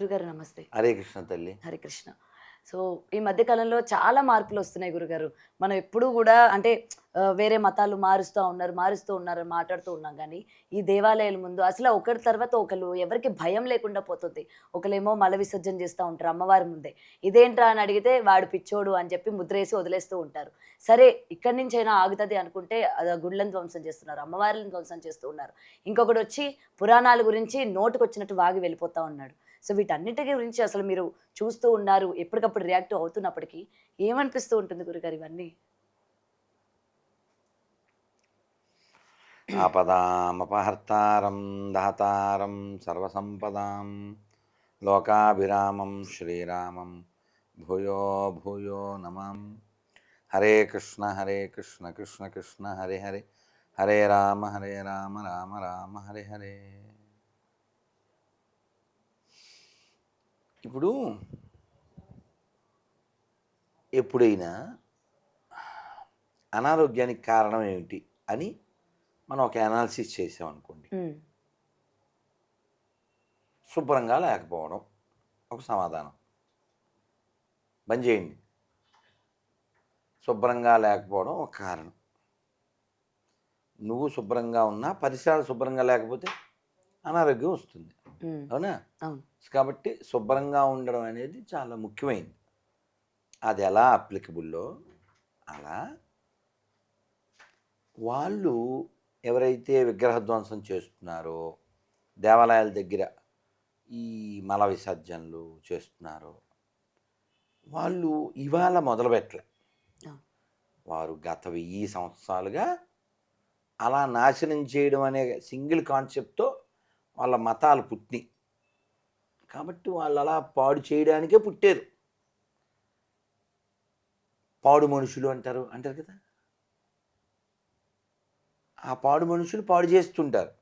గురుగారు నమస్తే. హరే కృష్ణ తల్లి. హరే కృష్ణ. సో, ఈ మధ్య కాలంలో చాలా మార్పులొస్తున్నాయి గురుగారు. మనం ఎప్పుడూ గూడా అంటే వేరే మతాలు మారుస్తూ ఉన్నారని మాట్లాడుతూ ఉన్నాం గానీ, ఈ దేవాలయాల ముందు అసల ఒకరి తర్వాత ఒకళ్ళు ఎవరికీ భయం లేకుండా పోతుంది. ఒకళ్ళేమో మల విసర్జన చేస్తా ఉంటారు అమ్మవారి ముందే. ఇదేంట్రా అని అడిగితే వాడు పిచ్చోడు అని చెప్పి ముద్రేసి వదిలేస్తూ ఉంటారు. సరే ఇక్కడి నుంచైనా ఆగుతది అనుకుంటే గుళ్ళని ధ్వంసం చేస్తున్నారు. అమ్మవార్లని ధ్వంసం చేస్తూ ఉన్నారు. ఇంకొకడొచ్చి పురాణాల గురించి నోటికొచ్చినట్టు వాగి వెళ్ళిపోతా ఉన్నాడు. సో, వీటన్నిటి గురించి అసలు మీరు చూస్తూ ఉన్నారు. ఎప్పటికప్పుడు రియాక్ట్ అవుతున్నప్పటికీ ఏమనిపిస్తూ ఉంటుంది గురుగారు ఇవన్నీ? ఆపదామపహర్తారం దాతారం సర్వసంపదాం లోకాభిరామం శ్రీరామం భూయో భూయో నమం. హరే కృష్ణ కృష్ణ కృష్ణ హరే హరే, హరే రామ రామ రామ హరే హరే. ఇప్పుడు ఎప్పుడైనా అనారోగ్యానికి కారణం ఏమిటి అని మనం ఒక అనాలిసిస్ చేసామనుకోండి, హ్మ్. శుభ్రంగా లేకపోవడం ఒక సమాధానం. బంద్ చేయండి. శుభ్రంగా లేకపోవడం ఒక కారణం. నువ్వు శుభ్రంగా ఉన్నా పరిసరాలు శుభ్రంగా లేకపోతే అనారోగ్యం వస్తుంది. హ్మ్. అవునా? అవును. కాబట్టి శుభ్రంగా ఉండడం అనేది చాలా ముఖ్యమైనది. అది ఎలా అప్లికబుల్లో అలా వాళ్ళు ఎవరైతే విగ్రహ ధ్వంసం చేస్తున్నారో, దేవాలయాల దగ్గర ఈ మల విసర్జనలు చేస్తున్నారో, వాళ్ళు ఇవాళ మొదలుపెట్టలే. ఆ! వారు గత 1000 సంవత్సరాలుగా అలా నాశనం చేయడం అనే సింగిల్ కాన్సెప్ట్తో వాళ్ళ మతాలు పుట్టినాయి. కాబట్టి వాళ్ళు అలా పాడు చేయడానికే పుట్టారు. పాడు మనుషులు అంటారు కదా. ఆ పాడు మనుషులు పాడు చేస్తుంటారు.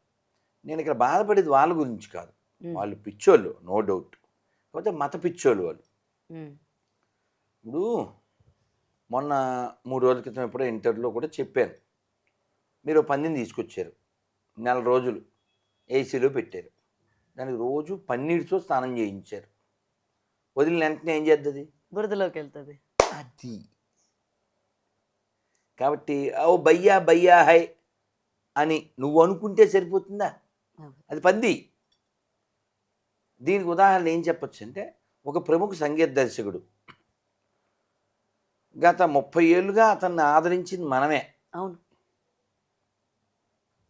నేను ఇక్కడ బాధపడేది వాళ్ళ గురించి కాదు. హ్మ్. వాళ్ళు పిచ్చోళ్ళు, నో డౌట్. కాకపోతే మత పిచ్చోళ్ళు వాళ్ళు. హ్మ్. ఇప్పుడు మొన్న 3 రోజుల క్రితం ఎప్పుడో ఇంటర్వ్యూలో కూడా చెప్పాను. మీరు పందిని తీసుకొచ్చారు, నెల రోజులు ఏసీలో పెట్టారు, దానికి రోజు పన్నీటితో స్నానం చేయించారు. వదిలిన వెంటనే ఏం చేస్తుంది? బురదలోకెళ్తది. అది. కాబట్టి ఓ భయ్యా భయ్యా హై అని నువ్వు అనుకుంటే సరిపోతుందా? అవును. అది పంది. దీనికి ఉదాహరణ ఏం చెప్పొచ్చు అంటే, ఒక ప్రముఖ సంగీత దర్శకుడు గత 30 ఏళ్ళుగా అతన్ని ఆదరించింది మనమే. అవును.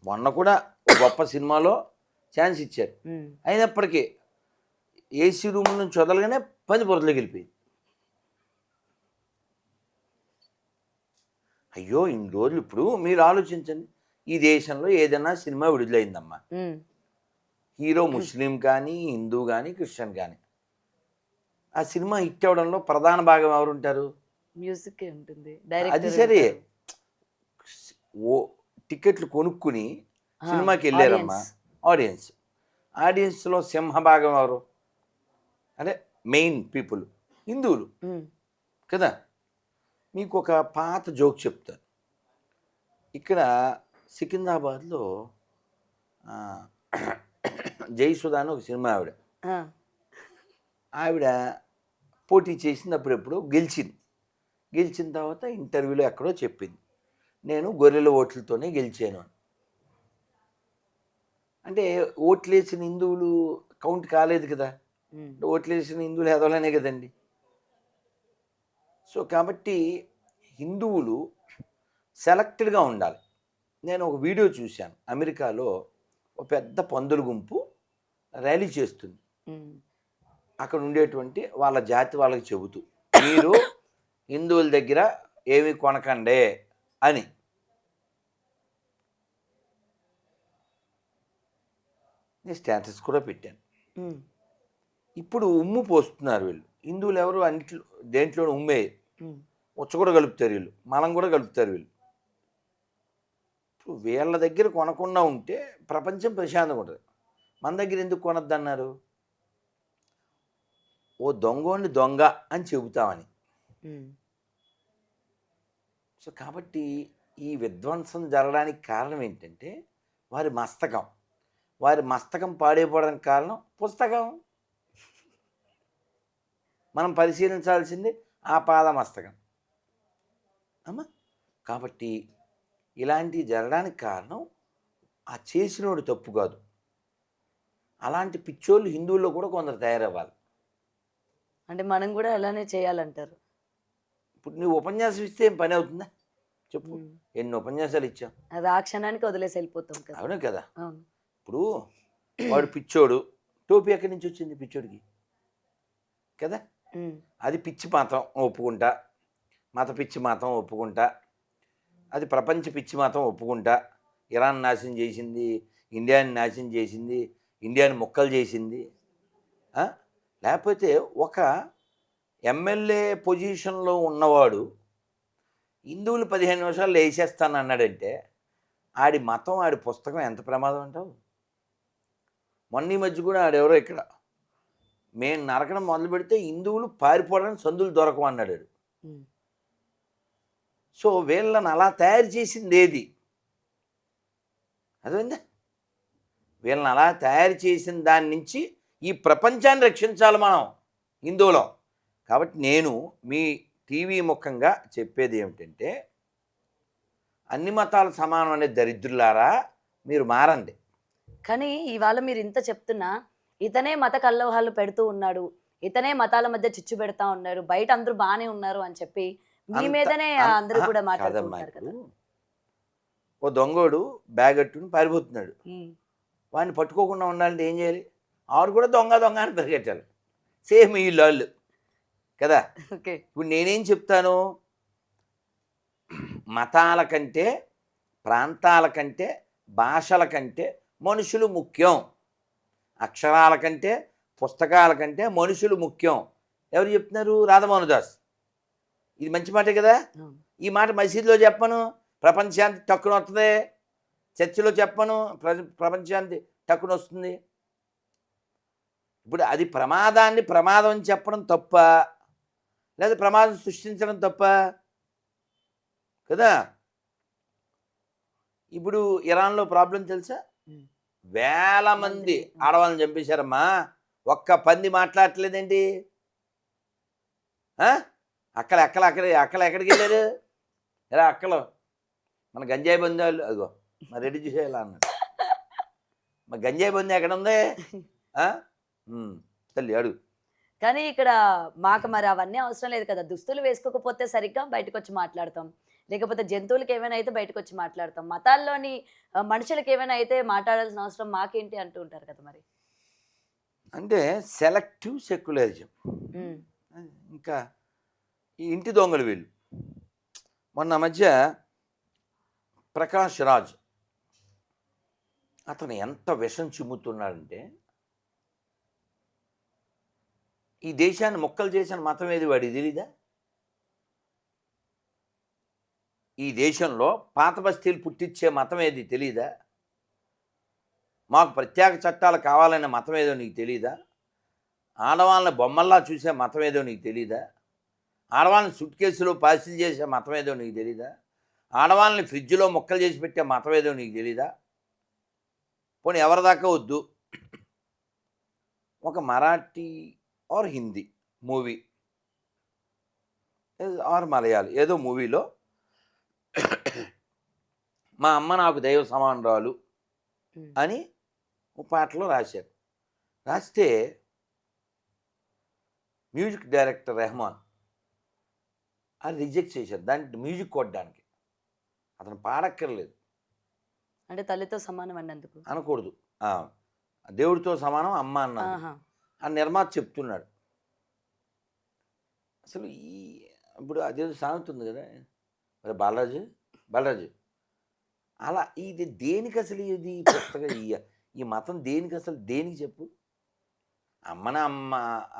మొన్న కూడా ఒక గొప్ప సినిమాలో ఛాన్స్ ఇచ్చారు. హ్మ్. అయినప్పటికీ ఏసీ రూమ్ నుంచి వదలగానే పంది బురదలోకి వెళ్ళిపోయింది. అయ్యో ఇన్ని రోజులు ఇప్పుడు మీరు ఆలోచించండి, ఈ దేశంలో ఏదైనా సినిమా విడుదలైందమ్మా, హ్మ్. హీరో ముస్లిం కానీ, హిందూ కానీ, క్రిస్టియన్ కానీ, ఆ సినిమా హిట్ అవ్వడంలో ప్రధాన భాగం ఎవరుంటారు? మ్యూజిక్కే ఉంటుంది. అది డైరెక్టర్ సరే, ఉంటారు. ఓ టికెట్లు కొనుక్కుని ఆ! సినిమాకి వెళ్ళారమ్మా ఆడియన్స్. ఆడియన్స్. ఆడియన్స్లో సింహభాగం ఎవరు? అంటే మెయిన్ పీపుల్ హిందువులు హ్మ్. కదా. మీకు ఒక పాత జోక్ చెప్తాను. ఇక్కడ సికింద్రాబాద్లో ఆ, జయసుధ అని ఒక సినిమా ఆవిడ, ఆ! ఆవిడ పోటీ చేసింది, అప్పుడెప్పుడు గెలిచింది. గెలిచిన తర్వాత ఇంటర్వ్యూలో ఎక్కడో చెప్పింది, నేను గొర్రెల ఓట్లతోనే గెలిచాను అని. అంటే ఓట్లేసిన హిందువులు కౌంట్ కాలేదు కదా. హ్మ్. ఓట్లేసిన హిందువులు ఎదవలనే కదండి. సో కాబట్టి హిందువులు సెలెక్టెడ్గా ఉండాలి. నేను ఒక వీడియో చూశాను, అమెరికాలో ఒక పెద్ద పందుల గుంపు ర్యాలీ చేస్తుంది. హ్మ్. అక్కడ ఉండేటువంటి వాళ్ళ జాతి వాళ్ళకి చెబుతూ, మీరు హిందువుల దగ్గర ఏమి కొనకండే అని. నేను స్టేటస్ కూడా పెట్టాను. హ్మ్. ఇప్పుడు ఉమ్ము పోస్తున్నారు వీళ్ళు, హిందువులు ఎవరు అన్నిట్లో దేంట్లోనూ ఉమ్మే, హ్మ్. ఉచ్చ కూడా కలుపుతారు వీళ్ళు, మలం కూడా కలుపుతారు వీళ్ళు. ఇప్పుడు వీళ్ళ దగ్గర కొనకుండా ఉంటే ప్రపంచం ప్రశాంతంగా ఉంటుంది. మన దగ్గర ఎందుకు కొనొద్దన్నారు? ఓ దొంగోడిని దొంగ అని చెబుతామని. హ్మ్. సో కాబట్టి ఈ విధ్వంసం జరగడానికి కారణం ఏంటంటే వారి మస్తకం. వారి మస్తకం పాడైపోవడానికి కారణం పుస్తకం. మనం పరిశీలించాల్సింది ఆ పాదమస్తకం. అమ్మా కాబట్టి ఇలాంటివి జరగడానికి కారణం ఆ చేసినోడు తప్పు కాదు. అలాంటి పిచ్చోళ్ళు హిందువుల్లో కూడా కొందరు తయారవ్వాలి. అంటే మనం కూడా అలానే చేయాలంటారు. ఇప్పుడు నువ్వు ఉపన్యాసం ఇస్తే ఏం పని అవుతుందా చెప్పు? ఎన్ని ఉపన్యాసాలు ఇచ్చావు? అది ఆ క్షణానికి వదిలేసి వెళ్ళిపోతాం కదా. అవును కదా. అవును. ఇప్పుడు వాడు పిచ్చోడు, టోపీ ఎక్కడి నుంచి వచ్చింది పిచ్చోడికి కదా? అది పిచ్చి మతం ఒప్పుకుంటా, మత పిచ్చి మతం ఒప్పుకుంటా, అది ప్రపంచ పిచ్చి మతం ఒప్పుకుంటా. ఇరాన్ నాశనం చేసింది, ఇండియాని నాశనం చేసింది, ఇండియాని ముక్కలు చేసింది. లేకపోతే ఒక ఎమ్మెల్యే పొజిషన్లో ఉన్నవాడు హిందువులు 15 నిమిషాలు వేసేస్తాను అన్నాడంటే ఆడి మతం ఆడి పుస్తకం ఎంత ప్రమాదం అంటావు? మొన్న ఈ మధ్య కూడా ఆడెవరో ఇక్కడ మేము నరకడం మొదలు పెడితే హిందువులు పారిపోవడానికి సందులు దొరకవు అన్నాడు. సో వీళ్ళని అలా తయారు చేసింది ఏది? అదేందా? వీళ్ళని అలా తయారు చేసిన దాని నుంచి ఈ ప్రపంచాన్ని రక్షించాలి మనం హిందువులం. కాబట్టి నేను మీ టీవీ ముఖంగా చెప్పేది ఏమిటంటే అన్ని మతాలు సమానం అనే దరిద్రులారా మీరు మారండి. కానీ ఇవాళ మీరు ఇంత చెప్తున్నా ఇతనే మత కల్లహాలు పెడుతూ ఉన్నాడు, ఇతనే మతాల మధ్య చిచ్చు పెడతా ఉన్నాడు, బయట అందరూ బాగానే ఉన్నారు అని చెప్పి మీ మీదనే అందరూ కూడా మాట్లాడుతున్నారు కదా. ఓ దొంగోడు బ్యాగ్ అట్టుకుని పారిపోతున్నాడు, వాడిని పట్టుకోకుండా ఉండాలంటే ఏం చేయాలి? ఆవిడ కూడా దొంగ దొంగ అని పరిగెట్టాలి. సేమ్ ఈ లాళ్ళు కదా. ఇప్పుడు నేనేం చెప్తాను, మతాల కంటే ప్రాంతాల కంటే భాషల కంటే మనుషులు ముఖ్యం, అక్షరాల కంటే పుస్తకాల కంటే మనుషులు ముఖ్యం. ఎవరు చెప్తున్నారు? రాధామోహన్ దాస్. ఇది మంచి మాటే కదా. ఈ మాట మసీదులో చెప్పను, ప్రపంచానికి టక్కున వస్తుంది. చర్చిలో చెప్పను, ప్రపంచానికి టక్కున వస్తుంది. ఇప్పుడు అది ప్రమాదాన్ని ప్రమాదం అని చెప్పడం తప్ప, లేదా ప్రమాదం సృష్టించడం తప్ప కదా. ఇప్పుడు ఇరాన్లో ప్రాబ్లం తెలుసా? వేల మంది ఆడవాళ్ళని చంపేశారమ్మా. ఒక్క పంది మాట్లాడట్లేదేంటి? అక్కలు ఎక్కడికి వెళ్ళారు? ఎలా అక్కలు మన గంజాయి బంధాలు అదిగో మరి రెడీ చేసేయాలి అన్నాడు. మరి గంజాయి బంధు ఎక్కడ ఉంది తల్లి అడుగు. కానీ ఇక్కడ మాకు మరి అవన్నీ అవసరం లేదు కదా. దుస్తులు వేసుకోకపోతే సరిగ్గా బయటకు వచ్చి మాట్లాడతాం, లేకపోతే జంతువులకి ఏమైనా అయితే బయటకు వచ్చి మాట్లాడతాం, మతాల్లోని మనుషులకి ఏమైనా అయితే మాట్లాడాల్సిన అవసరం మాకేంటి అంటూ ఉంటారు కదా. మరి అంటే సెలెక్టివ్ సెక్యులరిజం. ఇంకా ఈ ఇంటి దొంగలు వీళ్ళు. మొన్న మధ్య ప్రకాష్ రాజ్ అతను ఎంత విషం చిమ్ముతున్నాడంటే, ఈ దేశాన్ని మొక్కలు చేసిన మతం ఏది వాడికి తెలీదా? ఈ దేశంలో పాత బస్తీలు పుట్టించే మతం ఏది తెలీదా? మాకు ప్రత్యేక చట్టాలు కావాలనే మతం ఏదో నీకు తెలీదా? ఆడవాళ్ళని బొమ్మల్లా చూసే మతం ఏదో నీకు తెలీదా? ఆడవాళ్ళని సుట్ కేసులో పార్సిల్ చేసే మతం ఏదో నీకు తెలీదా? ఆడవాళ్ళని ఫ్రిడ్జ్లో మొక్కలు చేసి పెట్టే మతం ఏదో నీకు తెలీదా? పోనీ ఎవరిదాకా వద్దు, ఒక Marathi or Hindi movie or Malayali ఏదో మూవీలో మా అమ్మ నాకు దైవ సమానురాలు అని ఒక పాటలో రాశారు. రాస్తే మ్యూజిక్ డైరెక్టర్ రెహమాన్ అది రిజెక్ట్ చేశారు. దానికి మ్యూజిక్ కొట్టడానికి అతను పాడక్కర్లేదు. అంటే తల్లితో సమానం అన్నందుకు అనకూడదు, దేవుడితో సమానం అమ్మ అన్నాడు ఆ నిర్మాత చెప్తున్నాడు. అసలు ఇప్పుడు అదేదో సాగుతుంది కదా మరి బాలరాజు అలా ఇది దేనికి అసలు? ఇది పుస్తకం ఈ మతం దేనికి అసలు? దేనికి చెప్పు?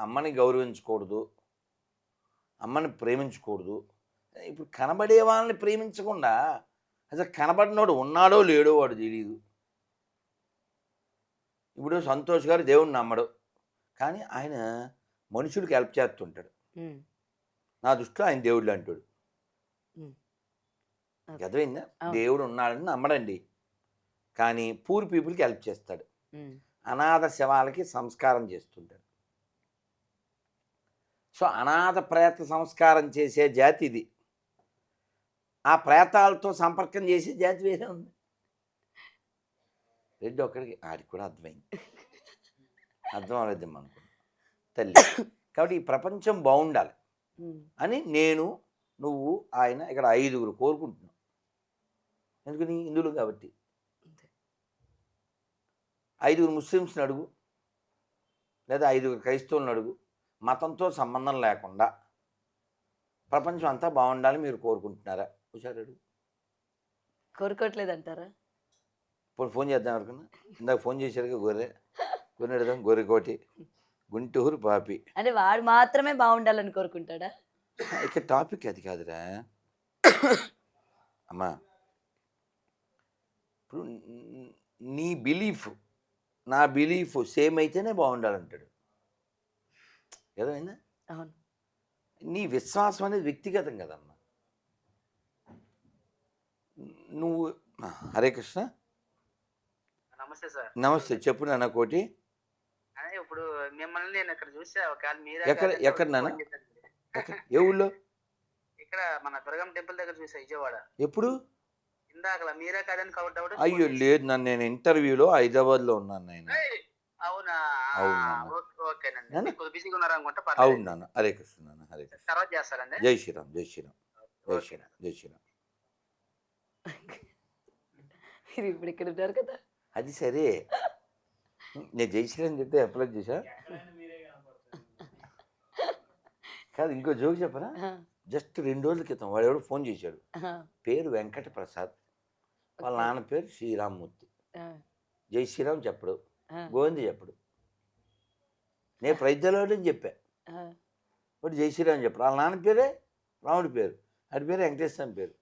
అమ్మని గౌరవించకూడదు, అమ్మని ప్రేమించకూడదు. ఇప్పుడు కనబడే వాళ్ళని ప్రేమించకుండా అసలు కనబడినోడు ఉన్నాడో లేడో వాడు తెలియదు. ఇప్పుడు సంతోష్ గారు దేవుడిని నమ్మడు, కానీ ఆయన మనుషులకి హెల్ప్ చేస్తుంటాడు. నా దృష్టిలో ఆయన దేవుళ్ళు అంటాడు. అర్థమైందా? దేవుడు ఉన్నాడని నమ్మడండి, కానీ పూర్ పీపుల్కి హెల్ప్ చేస్తాడు. అనాథ శవాలకి సంస్కారం చేస్తుంటాడు. సో అనాథ ప్రేత సంస్కారం చేసే జాతి ఇది. ఆ ప్రేతాలతో సంపర్కం చేసే జాతి వేరే ఉంది. రెడ్డి ఒక్కడికి ఆడికి కూడా అర్థమైంది. అర్థం అవ్వలేదేమో అనుకున్నాను తల్లి. కాబట్టి ఈ ప్రపంచం బాగుండాలి అని నేను, నువ్వు, ఆయన ఇక్కడ 5గురు కోరుకుంటున్నాం. ఎందుకని? హిందువులు కాబట్టి. 5గురు ముస్లిమ్స్ని అడుగు, లేదా 5గురు క్రైస్తవులను అడుగు. మతంతో సంబంధం లేకుండా ప్రపంచం అంతా బాగుండాలి మీరు కోరుకుంటున్నారా? ఒకసారి అడుగు. కోరుకోవట్లేదంటారా? ఇప్పుడు ఫోన్ చేద్దాం అనుకున్నా. ఇందాక ఫోన్ చేశాడుగా గొర్రె అడుగుదాం. గొర్రెకోటి గుంటూరు పాపి. అంటే వాడు మాత్రమే బాగుండాలని కోరుకుంటాడా? ఇక టాపిక్ అది కాదురా అమ్మా. ఇప్పుడు నీ బిలీఫ్ నా బిలీఫ్ సేమ్ అయితేనే బాగుండాలంటాడు. ఏదైనా అవును. నీ విశ్వాసం అనేది వ్యక్తిగతం కదమ్మా. నువ్వు హరే కృష్ణ. నమస్తే సార్. నమస్తే, చెప్పు నాన్న కోటి. అదే ఇప్పుడు మిమ్మల్ని నేను ఇక్కడ చూసా. ఒకవేళ మీరే ఎక్కడ నాన్న? ఏ ఊళ్ళో? ఇక్కడ మన దుర్గం టెంపుల్ దగ్గర చూసా, విజయవాడ. ఎప్పుడు? ఇందాక మీరే కాదని కౌట్ అవ్వడం. అయ్యో లేదు నన్ను, నేను ఇంటర్వ్యూలో హైదరాబాద్లో ఉన్నాను నేను. అవునా? అవును. ఓకేనండి. కొద్దిగా బిజీగా ఉన్నారు అనుకుంటా. అవును నాన్న. హరే కృష్ణ నాన్న. హరే కృష్ణ. తర్వాత చేస్తారండి. జై శ్రీరామ్, జై శ్రీరామ్, జై శ్రీరామ్, జై శ్రీరామ్. మీరు ఇప్పుడు ఇక్కడ ఉన్నారు కదా. అది సరే, నేను జై శ్రీరామ్ చెప్తే అప్లై చేశా కాదు. ఇంకో జోక్ చెప్పరా? జస్ట్ 2 రోజుల క్రితం వాడు ఎవడో ఫోన్ చేశాడు. పేరు వెంకట ప్రసాద్, వాళ్ళ నాన్న పేరు శ్రీరామ్మూర్తి. జై శ్రీరామ్ చెప్పడు, గోవింద చెప్పడు. నేను ప్రజలోని చెప్పా, వాడు జై శ్రీరామ్ చెప్పడు. వాళ్ళ నాన్న పేరే రాముడి పేరు, వాడి పేరు వెంకటేశ్వరం పేరు.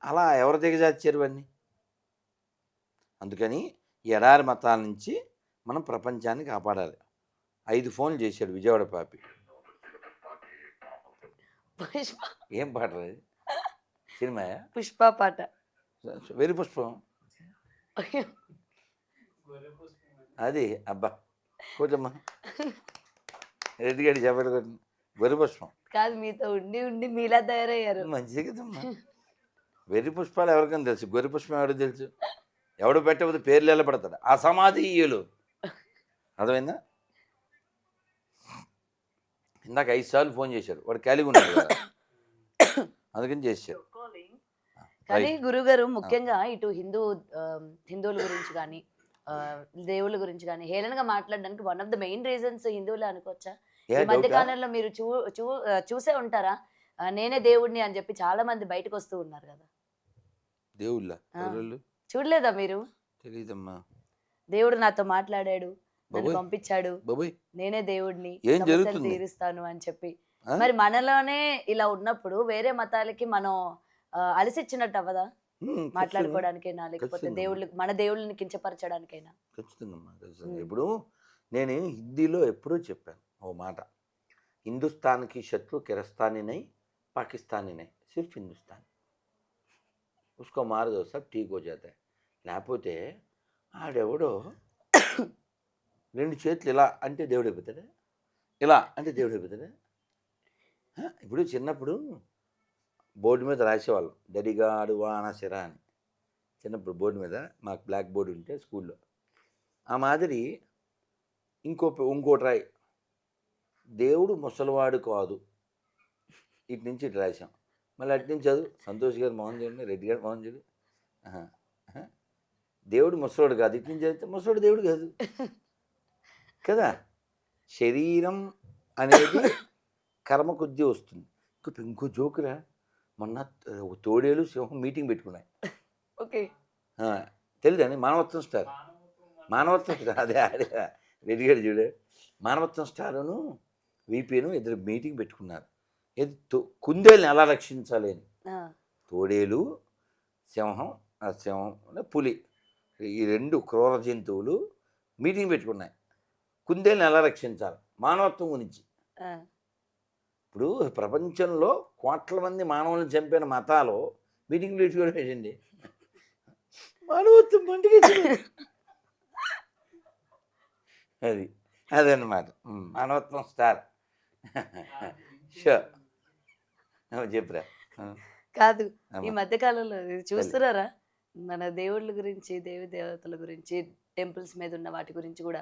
అలా ఎవరి దిగజార్చారు అన్నీ. అందుకని ఈ ఎడారి మతాల నుంచి మనం ప్రపంచాన్ని కాపాడాలి. 5 ఫోన్లు చేశాడు విజయవాడ పాపి. పుష్ప. ఏం పాట అది? సినిమాయా? పుష్ప పాట. వెరి పుష్పం అది. అబ్బా కూర్చోమ్మా, రెడ్డి గడి చెప్పాడు కొట్టి. వెరి పుష్పం కాదు, మీతో ఉండి ఉండి మీలా తయారయ్యారు. మంచిది కదమ్మా. వెర్రి పుష్పాలు ఎవరికైనా తెలుసు, గొర్రె పుష్పం ఎవరికి తెలుసు? ఎవడు పెట్టకపోతే పేర్లు ఎలా పడతాడు? అసమాధీయులు. అర్థమైందా? ఇందాక 5 సార్లు ఫోన్ చేశాడు, వాడు ఖాళీగా ఉన్నాడు కదా, అందుకని చేశాడు. కానీ గురుగారు ముఖ్యంగా ఇటు హిందువుల గురించి కానీ దేవుళ్ళ గురించి కానీ హేళనగా మాట్లాడడానికి one of the main reasons హిందువులే అనుకోవచ్చా? ఈ మధ్య కాలంలో మీరు చూసే ఉంటారా, నేనే దేవుడిని అని చెప్పి చాలా మంది బయటకు వస్తూ ఉన్నారు కదా. దేవుళ్ళ చూడలేదా మీరు? తెలీదమ్మా. దేవుడు నాతో మాట్లాడాడు, నన్ను పంపించాడు, నేనే దేవుడిని, ఏం జరుగుతుంది తీరుస్తాను అని చెప్పి. మరి మనలోనే ఇలా ఉన్నప్పుడు వేరే మతాలకి మనం అలసిచ్చినట్టు అవ్వదా? మాట్లాడుకోవడానికైనా లేకపోతే మన దేవుళ్ళని కించపరచడానికైనా? ఖచ్చితంగా ఖచ్చితంగా. ఇప్పుడు నేను హిందీలో ఎప్పుడూ చెప్పాను ఓ మాట, హిందుస్థాన్కి శత్రు కిరస్తానీ నై పాకిస్తానీ నై, సిర్ఫ్ హిందుస్థాన్. ఉస్కో మార్ దో సబ్ ఠీక్ హో జాతా హై. లేకపోతే ఆడెవడో 2 చేతులు ఇలా అంటే దేవుడు అయిపోతాడా? ఇలా అంటే దేవుడు అయిపోతాడా? ఇప్పుడు చిన్నప్పుడు బోర్డు మీద రాసేవాళ్ళం దడిగాడు వానసిరా అని. చిన్నప్పుడు బోర్డు మీద మాకు బ్లాక్ బోర్డు ఉంటే స్కూల్లో, ఆ మాదిరి ఇంకోటి రాయి, దేవుడు ముసలివాడు కాదు, ఇటు నుంచి ఇటు రాసాం. మళ్ళీ అటు నుంచి చదువు, సంతోష్ గారు మోహన్ చూడండి, రెడ్డి గారు మోహన్ చూడు, దేవుడు ముసలోడు కాదు, ఇటు నుంచి చదివితే ముసలోడు దేవుడు కాదు కదా. శరీరం అనేది కర్మ కొద్దీ వస్తుంది. ఇంకో జోకురా, మొన్న తోడేలు సింహం మీటింగ్ పెట్టుకున్నాయి. ఓకే, తెలియదండి? మానవత్వం స్టార్, మానవత్వం స్టార్, అదే రెడ్డి గారు చూడే, మానవత్వం స్టారును వీపీను ఇద్దరు మీటింగ్ పెట్టుకున్నారు. ఏది కుందేలుని ఎలా రక్షించాలి అని. తోడేలు సింహం పులి, ఈ 2 క్రూర జంతువులు మీటింగ్ పెట్టుకున్నాయి, కుందేలుని ఎలా రక్షించాలి మానవత్వం గురించి. ఇప్పుడు ప్రపంచంలో కోట్ల మంది మానవులను చంపిన మతాలు మీటింగ్ పెట్టుకోవడం ఏంటండి? మానవత్వం పండుగ అదన్నమాట. మానవత్వం స్టార్ షో చెప్పురా. కాదు, ఈ అమ్మా మధ్య కాలంలో ఇది చూస్తున్నారా? మన దేవుళ్ళ గురించి, దేవి దేవతల గురించి, టెంపుల్స్ మీద ఉన్న వాటి గురించి కూడా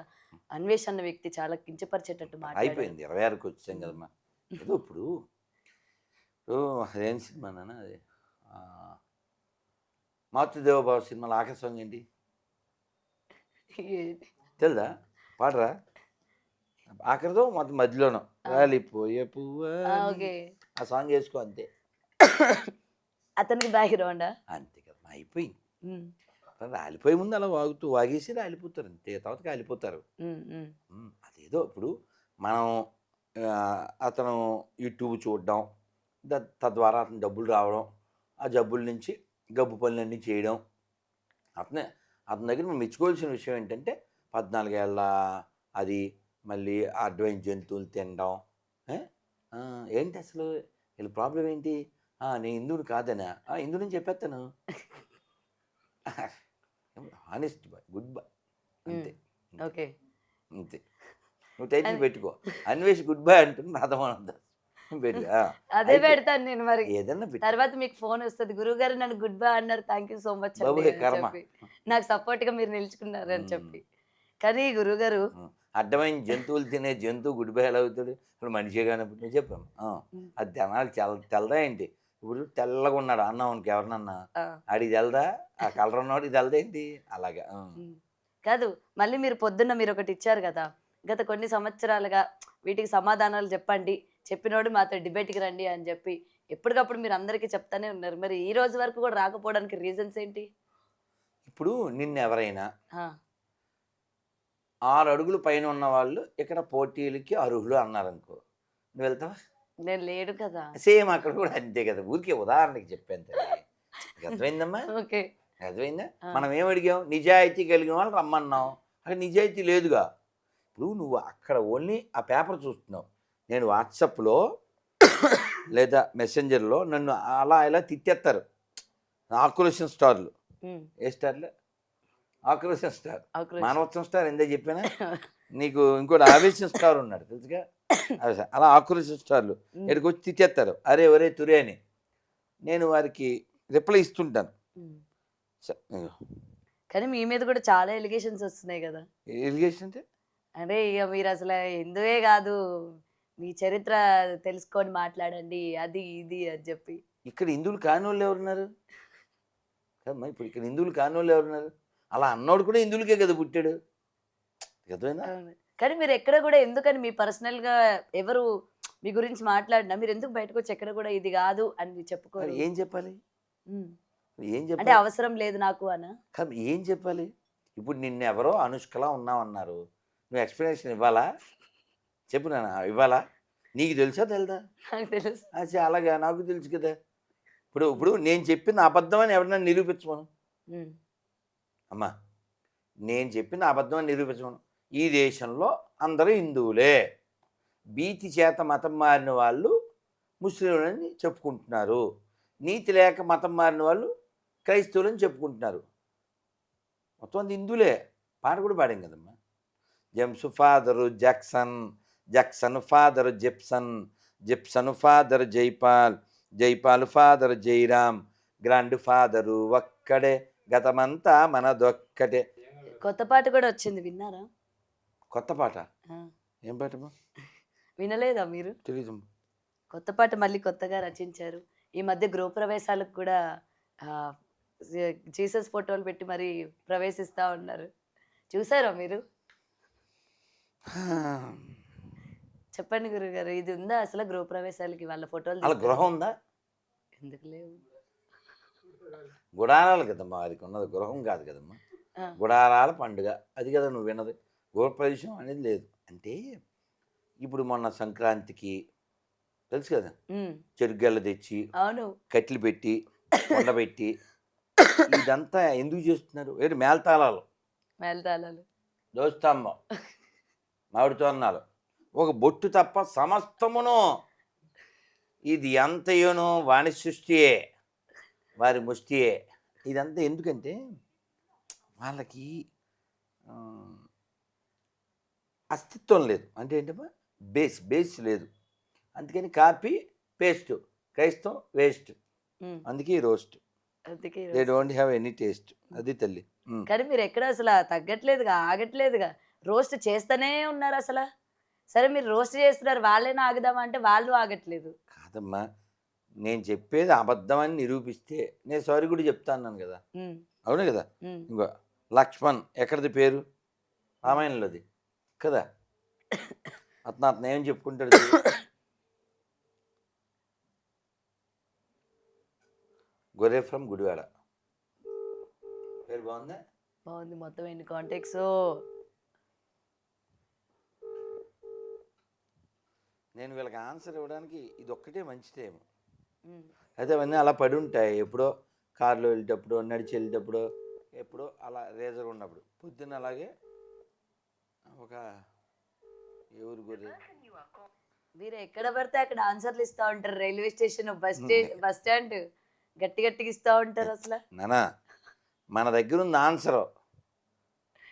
అన్వేష్ అన్న వ్యక్తి చాలా కించపరిచేటట్టు మాట్లాడారు. అయిపోయింది 26కి వచ్చాం కదమ్మా. ఏదో ఇప్పుడు అదేం సినిమా నాన్న అది మాతృదేవబాబు సినిమాలో ఆఖరి సాంగ్ ఏంటి తెలుదా? పాడరా ఆఖరితో మొత్తం మధ్యలోనో రాలిపోయే పువ్వా ఓకే, ఆ సాంగ్ వేసుకో అంతే. అతనికి బ్యాక్గ్రౌండ్. అంతే కదమ్మా అయిపోయింది. రాలిపోయే ముందు అలా వాగేసి రాలిపోతారు అంతే, తర్వాత కాలిపోతారు. అదేదో ఇప్పుడు మనం అతను యూట్యూబ్ చూడడం, తద్వారా అతను డబ్బులు రావడం, ఆ జబ్బుల నుంచి గబ్బు పనులన్నీ చేయడం, అతని దగ్గర మనం మెచ్చుకోవాల్సిన విషయం ఏంటంటే 14 ఏళ్ళ అది మళ్ళీ అడ్వైన్ జంతువులు తినడం. ఏంటి అసలు వీళ్ళ ప్రాబ్లం ఏంటి? నేను హిందువుని కాదనా? హిందువుని చెప్పేస్తాను. హానెస్ట్ బాయ్, గుడ్ బాయ్ అంతే. ఓకే, అంతే. నువ్వు టైటిల్ పెట్టుకో, అన్వేష్ గుడ్ బాయ్ అంటుంది రాధమానంద పెట్టుకో. అదే పెడతాను నేను. మరి ఏదన్నా పెట్టు. తర్వాత మీకు ఫోన్ వస్తుంది, గురువు గారు నన్ను గుడ్ బై అన్నారు, థ్యాంక్ యూ సో మచ్ బాబు అని కర్మ. చెప్పి, నాకు సపోర్ట్ గా మీరు నిలుచుకున్నారు అని చెప్పి. కానీ గురువు గారు అడ్డమైన జంతువులు తినే జంతువు గుడ్ బై ఎలా అవుతాడు? ఇప్పుడు మనిషే కానప్పుడు నేను చెప్పాను. అది జనాలు తెల్లదా ఏంటి? ఇప్పుడు తెల్లగా ఉన్నాడు అన్నావునికి ఎవరినన్నా ఆడికి తెలదా? ఆ కలర్ ఉన్నవాడికి తెలదా ఏంటి? అలాగా కాదు, మళ్ళీ మీరు పొద్దున్న మీరు ఒకటి ఇచ్చారు కదా, గత కొన్ని సంవత్సరాలుగా వీటికి సమాధానాలు చెప్పండి, చెప్పినోడు మాతో డిబేట్కి రండి అని చెప్పి ఎప్పటికప్పుడు మీరు అందరికీ చెప్తానే ఉన్నారు. మరి ఈ రోజు వరకు కూడా రాకపోవడానికి రీజన్స్ ఏంటి? ఇప్పుడు నిన్న ఎవరైనా 6 అడుగులు పైన ఉన్న వాళ్ళు ఇక్కడ పోటీలకి అర్హులు అన్నారనుకో, నువ్వు వెళ్తావా? నేను లేడు కదా. సేమ్ అక్కడ కూడా అంతే కదా. ఊరికే ఉదాహరణకి చెప్పాను తల్లి. అర్థమైందమ్మా? ఓకే, అర్థమైందా? మనం ఏం అడిగాం? నిజాయితీ కలిగిన వాళ్ళు రమ్మన్నాం. అక్కడ నిజాయితీ లేదుగా. ఇప్పుడు నువ్వు అక్కడ ఓన్లీ ఆ పేపర్ చూస్తున్నావు. నేను వాట్సాప్లో లేదా మెసెంజర్లో నన్ను అలా ఇలా తిట్టేస్తారు ఆక్రోషన్ స్టార్లు. ఏ స్టార్లు? ఆక్రోషన్ స్టార్, మానవత్వం స్టార్ ఎందే చెప్పానా నీకు? ఇంకోటి ఆవేశం స్టార్ ఉన్నాడు తెలుసుగా. అలా ఆక్రోషన్ స్టార్లు ఇక్కడికి వచ్చి తిట్టేస్తారు, అరే ఒరే తురే అని. నేను వారికి రిప్లై ఇస్తుంటాను. కానీ మీ మీద కూడా చాలా ఎలిగేషన్స్ వస్తున్నాయి కదా. ఎలిగేషన్ అంటే అంటే ఇక మీరు అసలు హిందువే కాదు, మీ చరిత్ర తెలుసుకొని మాట్లాడండి అది ఇది అని చెప్పి. ఇక్కడ హిందువులు కాని వాళ్ళు ఎవరున్నారు? కదమ్మా, ఇప్పుడు ఇక్కడ హిందువులు కాని వాళ్ళు ఎవరున్నారు? అలా అన్నోడు కూడా హిందువులకే కదా పుట్టాడు. అర్థమైందా? కానీ మీరు ఎక్కడ కూడా ఎందుకని మీ పర్సనల్ గా ఎవరు మీ గురించి మాట్లాడినా మీరు ఎందుకు బయటకు వచ్చి ఎక్కడ కూడా ఇది కాదు అని చెప్పుకోరు? ఏం చెప్పాలి? ఏం అంటే చెప్పాలి? అవసరం లేదు నాకు అనా? కానీ ఏం చెప్పాలి? ఇప్పుడు నిన్నెవరో అనుష్కలా ఉన్నావన్నారు, నువ్వు ఎక్స్ప్లెనేషన్ ఇవ్వాలా? చెప్పు నాన్న, ఇవ్వాలా? నీకు తెలుసా తెలదా? నాకు తెలుసు. అలాగా నాకు తెలుసు కదా. ఇప్పుడు నేను చెప్పింది అబద్ధం అని ఎవరైనా నిరూపించమను. అమ్మా, నేను చెప్పింది అబద్ధం అని నిరూపించమను. ఈ దేశంలో అందరూ హిందువులే, భీతి చేత మతం మారిన వాళ్ళు ముస్లింలని చెప్పుకుంటున్నారు, నీతి లేక మతం మారిన వాళ్ళు క్రైస్తవులని చెప్పుకుంటున్నారు. మొత్తం అంది హిందువులే. పాట కూడా పాడాం కదమ్మా. James father Jackson, Jackson father Gibson, Gibson father Jaipal, Jaipal father Jairam, grand father ఒక్కడే, గతమంతా మనదొక్కటే. కొత్త పాట కూడా వచ్చింది, విన్నారా? కొత్త పాట? ఏం పాటమ్మా? వినలేదా మీరు? తెలీదు. కొత్త పాట మళ్ళీ కొత్తగా రచించారు. ఈ మధ్య గృహప్రవేశాలకు కూడా జీసస్ ఫోటోలు పెట్టి మరి ప్రవేశిస్తా ఉన్నారు. చూసారా మీరు? చెప్పండి గురుగారు, ఇది ఉందా అసలు గృహప్రవేశాలకి వాళ్ళ ఫోటోలు? అలా గృహం ఉందా? ఎందుకు లేవు? గుడారాలు కదమ్మా, అది ఉన్నది గృహం కాదు కదమ్మా. గుడారాల పండుగ అది కదా నువ్వు విన్నది. గృహప్రవేశం అనేది లేదు. అంటే ఇప్పుడు మొన్న సంక్రాంతికి తెలుసు కదా, చెరుగల్ల తెచ్చి అవును కట్లు పెట్టి కొండబెట్టి ఇదంతా ఎందుకు చేస్తున్నారు? ఏంటి? మేళతాళాలు, దోస్తాంబం, మామిడి తోరణాలు, ఒక బొట్టు తప్ప సమస్తమును ఇది అంతయును వాణి సృష్టియే, వారి ముష్టియే. ఇదంతా ఎందుకంటే వాళ్ళకి అస్తిత్వం లేదు. అంటే ఏంటమ్మా? బేస్ లేదు. అందుకని కాపీ పేస్ట్, క్రైస్తం వేస్ట్, ఉమ్, అందుకే ఈ రోస్ట్. అందుకే they don't have any taste. అది తల్లి. కానీ మీరు ఎక్కడ అసలు తగ్గట్లేదుగా, ఆగట్లేదుగా, రోస్ట్ చేస్తూనే ఉన్నారు అసలు. సరే మీరు రోస్ట్ చేస్తున్నారు, వాళ్ళైనా ఆగుదామా అంటే వాళ్ళు ఆగట్లేదు. కాదమ్మా, నేను చెప్పేది అబద్ధం అని నిరూపిస్తే నేను సారీ కూడా చెప్తా అన్నాను కదా. ఉమ్, అవును కదా. ఉమ్. ఇంకో లక్ష్మణ్ ఎక్కడిది పేరు? రామాయణంలోది కదా. అతను ఏం చెప్పుకుంటాడు చూడు. గొర్రె ఫ్రమ్ గుడివాడ. పేరు బాగుందా? బాగుంది, మొత్తం ఎన్ని కాంటాక్ట్స్. నేను వీళ్ళకి ఆన్సర్ ఇవ్వడానికి ఇది ఒక్కటే మంచి టైం. అయితే అవన్నీ అలా పడి ఉంటాయి, ఎప్పుడో కారులో వెళ్ళేటప్పుడు, నడిచి వెళ్ళేటప్పుడు, ఎప్పుడో అలా రేజర్ ఉన్నప్పుడు. పొద్దున్న అలాగే ఒక ఎవరు గొర్రె మీరు ఎక్కడ పడితే అక్కడ ఆన్సర్లు ఇస్తా ఉంటారు. రైల్వే స్టేషన్, బస్ స్టాండ్, గట్టి గట్టిగా ఇస్తా ఉంటారు అసలు. నానా, మన దగ్గర ఉంది ఆన్సరు.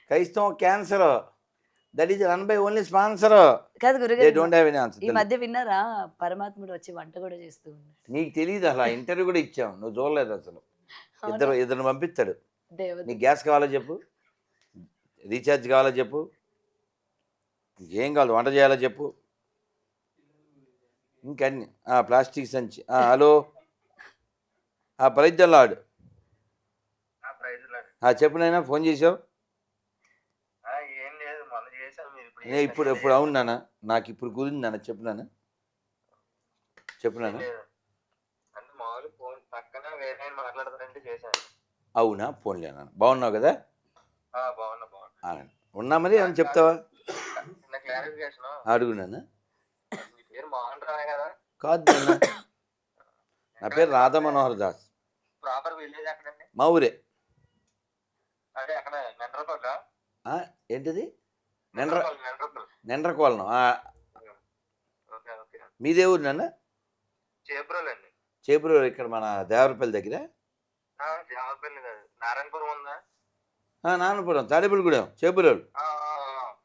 క్రైస్తవం cancer, that is run by only sponsor. కాదు దే గురుగారు, డోంట్ హ్యావ్ ఎనీ ఆన్సర్. ఈ మధ్య విన్నారా పరమాత్ముడు వచ్చి వంట కూడా చేస్తూ ఉన్నాడు. నీకు తెలియదు అసలు. ఇంటర్వ్యూ కూడా ఇచ్చాం, నువ్వు చూడలేదు అసలు. ఇద్దరు పంపిస్తాడు. దేవత నీకు గ్యాస్ కావాలో చెప్పు, రీఛార్జ్ కావాలో చెప్పు, ఏం కావాలి, వంట చేయాలో చెప్పు, ఇంకన్నీ. ప్లాస్టిక్ సంచి. హలో, ప్రైజ్లాడు. చెప్పు నైనా, ఫోన్ చేసావు? ఏం లేదు, మొన్న చేశాను, మీరు ఇప్పుడు నేను ఇప్పుడు అవును నాన్న, నాకు ఇప్పుడు కుదిరింది నాన్న. చెప్పు నాన్న. అంటే మామూలు ఫోన్ పక్కన వేరే మాట్లాడతారంటే చేశాను. అవునా? ఫోన్లే నాన్న. బాగున్నావు కదా? బాగున్నా. ఉన్నా మరి ఏమని చెప్తావా? చిన్న క్లారిఫికేషన్. అడుగు నాన్న. మీ పేరు మోహన్ రావు కదా? కాదు నాన్న, నా పేరు రాధా మనోహర్ దాస్. ప్రాపర్ విలేజ్ ఎక్కడండి? మా ఊరే. అదే అక్కడ మెండ్రపల్లి. ఏంటిది? మెండ్రపల్లి. నెండ్రకోలను. Okay okay. మీదే ఊరు నాన్న? చేబ్రోలు అండి. చేపురు ఇక్కడ మన దేవరపల్లి దగ్గర. దేవరపల్లి కాదు, నారాయణపురం ఉందా? నాన్నపురం, తాడేపల్లిగూడెం, చేపురోలు.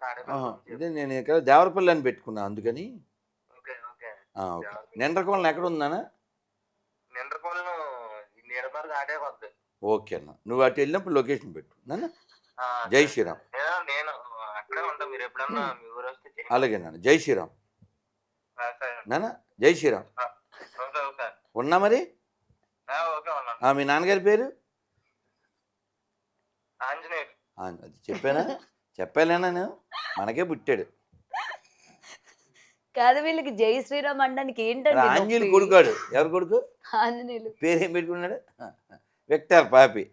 తాడేపల్లి. ఇదే నేను ఇక్కడ దేవరపల్లి అని పెట్టుకున్నా అందుకని. Okay okay. ఓకే. నెండ్రకోలను ఎక్కడ ఉందానా? నిండ్రపల్లి నీడబారు దాటే వద్దు. ఓకే అన్న, నువ్వు అటు వెళ్ళినప్పుడు లొకేషన్ పెట్టు నాన్న. జై శ్రీరామ్. నేను అక్కడే ఉంటా, మీరు ఎప్పుడన్నా మీ ఊరు వస్తే చేయండి. అలాగే నాన్న, జై శ్రీరామ్ సరే. నాన్న, జై శ్రీరామ్. Okay okay. ఉన్నా మరి? ఓకే ఉన్నాను. మీ నాన్నగారి పేరు? ఆంజనేయులు. అది చెప్పానా? చెప్పాలేనా నేను? మనకే పుట్టాడు. కాదు, వీళ్ళకి జై శ్రీరామ్ అనడానికి ఏంటండి ఆంజనేయులు నొప్పి? కొడుకాడు. ఎవరు కొడుకు? ఆంజనేయులు. పేరేం పెట్టుకున్నాడు? విక్టర్ పాపి.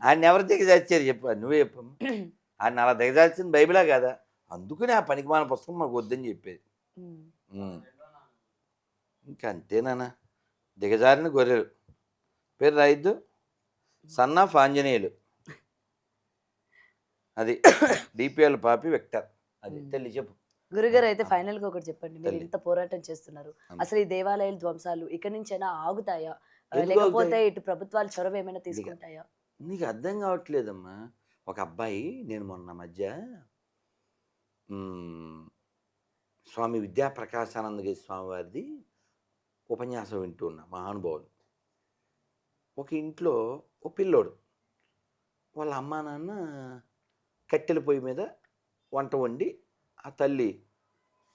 ఆయన ఎవరు దిగజార్చారు చెప్పు, నువ్వే చెప్పమ్మా. ఆయన అలా దిగజార్చింది బైబిలా కాదా? అందుకని ఆ పనికిమాల పుస్తకం మాకు వద్దని చెప్పేది. ఇంకా అంతేనా? దిగజారిన గొర్రెలు. పేరు రాయిద్దు, సన్ ఆఫ్ ఆంజనేయులు. అది డిపిఎల్ పాపి విక్టర్. అది తల్లి చెప్పు. గురుగారు, అయితే ఫైనల్ గా ఒకటి చెప్పండి. మీరు తల్లి. ఇంత పోరాటం చేస్తున్నారు, అసలు ఈ దేవాలయాల ధ్వంసాలు ఇక్కడి నుంచైనా ఆగుతాయా? ఎందుకు లేకపోతే ఆగుతాయి? ఇటు ప్రభుత్వాలు చొరవ ఏమైనా తీసుకుంటాయా? నీకు అర్థం కావట్లేదమ్మా. ఒక అబ్బాయి, నేను మొన్న మధ్య స్వామి విద్యాప్రకాశానందగిరి స్వామి వారిది ఉపన్యాసం వింటూ ఉన్నా. మహానుభావులు. ఒక ఇంట్లో ఒక పిల్లోడు, వాళ్ళ అమ్మా నాన్న కట్టెల పొయ్యి మీద వంట వండి, ఆ తల్లి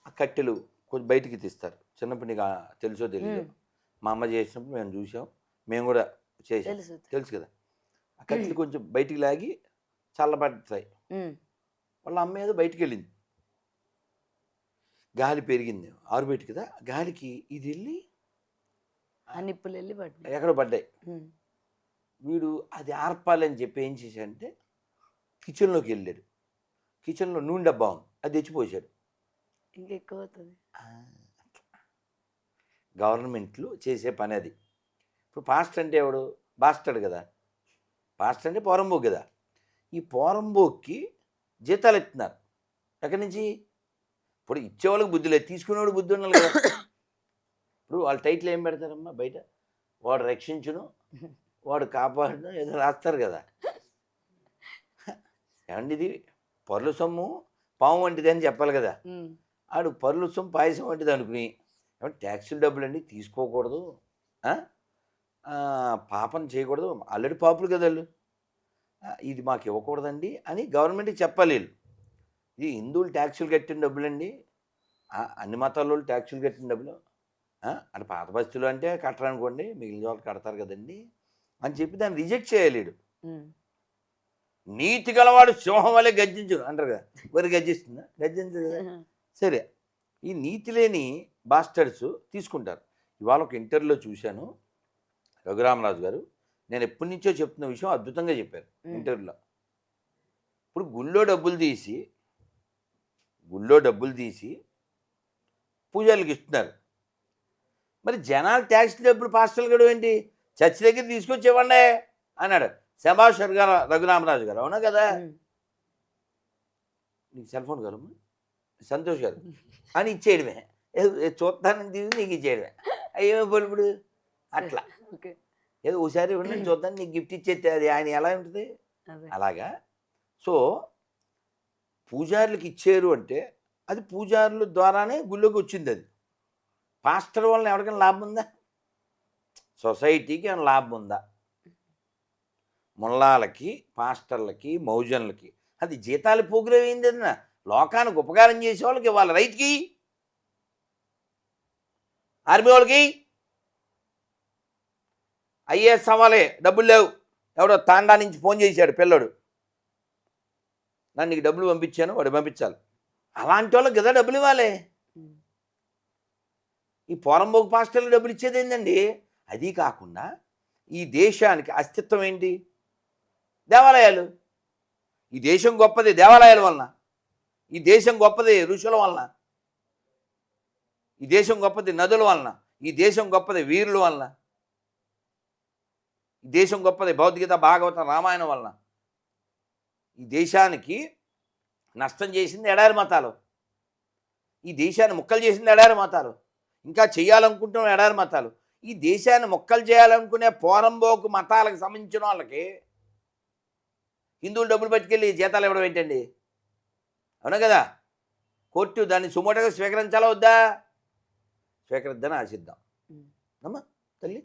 ఆ కట్టెలు కొంచెం బయటికి తీస్తారు. చిన్నప్పుడు నీకు తెలుసో తెలియదు, మా అమ్మ చేసినప్పుడు మేము చూసాం, మేము కూడా చేసాం, తెలుసు. తెలుసు కదా. ఆ కట్టెలు కొంచెం బయటికి లాగి చల్లబడతాయి. వాళ్ళ అమ్మ ఏదో బయటికి వెళ్ళింది, గాలి పెరిగింది, ఆరుబయట కదా, గాలికి ఇది వెళ్ళి ఆ నిప్పులు వెళ్ళి పడ్డాయి. ఎక్కడ పడ్డాయి. వీడు అది ఆర్పాలని చెప్పి ఏం చేశాడంటే కిచెన్లోకి వెళ్ళాడు. కిచెన్లో నూనె డబ్బా ఉంది, అది తెచ్చిపోసాడు. ఇంకెక్కువ అవుతుంది. గవర్నమెంట్లు చేసే పని అది. ఇప్పుడు పాస్టర్ అంటే ఎవడు? బాస్టర్డ్ కదా. పాస్టర్ అంటే పోరంబోక్ కదా. ఈ పోరంబోక్కి జీతాలు ఇస్తున్నారు. ఎక్కడి నుంచి? ఇప్పుడు ఇచ్చేవాళ్ళకి బుద్ధి లేదు, తీసుకునేవాడు బుద్ధి ఉండాలి కదా. ఇప్పుడు వాళ్ళ టైటిల్ ఏం పెడతారమ్మా బయట? వాడు రక్షించును, వాడు కాపాడును, ఏదో రాస్తారు కదా. ఏమండి, ఇది పరుల సొమ్ము పాము వంటిది అని చెప్పాలి కదా. ఆడు పరుల సొమ్ము పాయసం వంటిది అనుకుని ఏమంటే ట్యాక్సుల డబ్బులండి తీసుకోకూడదు, ఆ? పాపం చేయకూడదు, ఆల్రెడీ పాపులు కదా వాళ్ళు, ఇది మాకు ఇవ్వకూడదండి అని గవర్నమెంట్కి చెప్పాలి వీళ్ళు. ఇది హిందువులు ట్యాక్సులు కట్టిన డబ్బులండి, అన్ని మతాల వాళ్ళు ట్యాక్సులు కట్టిన డబ్బులు, అంటే పాత బస్తులు అంటే కట్టరనుకోండి, మిగిలిన వాళ్ళు కడతారు కదండి అని చెప్పి దాన్ని రిజెక్ట్ చేయాలి వీడు. ఉమ్. నీతి గలవాడు సింహం వల్లే గర్జించు అంటారు కదా, మరి గర్జిస్తుందా? గర్జించదు కదా. సరే, ఈ నీతి లేని బాస్టర్స్ తీసుకుంటారు. ఇవాళ ఒక ఇంటర్వ్యూలో చూశాను, రఘురామరాజు గారు, నేను ఎప్పటి నుంచో చెప్తున్న విషయం అద్భుతంగా చెప్పారు ఇంటర్వ్యూలో. ఇప్పుడు గుళ్ళో డబ్బులు తీసి పూజారులకు ఇస్తున్నారు. మరి జనాలు ట్యాక్స్ డబ్బులు పాస్టర్లు కూడా ఏంటి, చర్చి దగ్గర తీసుకొచ్చి ఇవ్వండి అన్నాడు శభాష్ రఘురామరాజు గారు, అవునా కదా? నీకు సెల్ ఫోన్ గారు సంతోష్ గారు అని ఇచ్చేయడమే, చూస్తానని తీసి నీకు ఇచ్చేయడమే, అయ్యేమో ఇప్పుడు అట్లా ఓకే. ఏదో ఒకసారి ఇవ్వండి చూద్దాం నీకు గిఫ్ట్ ఇచ్చేస్తే అది ఆయన ఎలా ఉంటుంది అదే. అలాగా. సో పూజారులకు ఇచ్చారు అంటే అది పూజారుల ద్వారానే గుళ్ళోకి వచ్చింది. అది పాస్టర్ వలన ఎవరికైనా లాభం ఉందా? సొసైటీకి ఏమైనా లాభం ఉందా? ముల్లాలకి, పాస్టర్లకి, మౌజన్లకి అది జీతాలు ప్రోగ్రాం ఏంది? అన్న లోకానికి ఉపకారం చేసే వాళ్ళకి వాళ్ళ రైతుకి, ఆర్మీ వాళ్ళకి, ఐఏఎస్ అవ్వాలి, డబ్బులు లేవు, ఎవడో తాండా నుంచి ఫోన్ చేశాడు పిల్లడు, నన్ను నీకు డబ్బులు పంపించాను, వాడు పంపించాలి, అలాంటి వాళ్ళకి కదా డబ్బులు ఇవ్వాలి. ఈ పోరంబోకు పాస్టర్లు డబ్బులు ఇచ్చేది ఏంటండి? అది కాకుండా ఈ దేశానికి అస్తిత్వం ఏంటి? దేవాలయాలు. ఈ దేశం గొప్పది దేవాలయాల వలన, ఈ దేశం గొప్పది ఋషుల వలన, ఈ దేశం గొప్పది నదుల వలన, ఈ దేశం గొప్పది వీరుల వలన, ఈ దేశం గొప్పది భౌతికత, భాగవతం, రామాయణం వలన. ఈ దేశానికి నష్టం చేసింది ఎడారి మతాలు, ఈ దేశాన్ని ముక్కలు చేసింది ఎడారి మతాలు, ఇంకా చేయాలనుకుంటున్న ఎడారి మతాలు. ఈ దేశాన్ని మొక్కలు చేయాలనుకునే పోరంబోకు మతాలకు సంబంధించిన వాళ్ళకి హిందువులు డబ్బులు పట్టుకెళ్ళి జీతాలు ఇవ్వడం ఏంటండి? అవునా కదా? కోర్టు దాన్ని సుమోటగా స్వీకరించాలా వద్దా? స్వీకరిద్దని ఆశిద్దాం. అమ్మా తల్లి.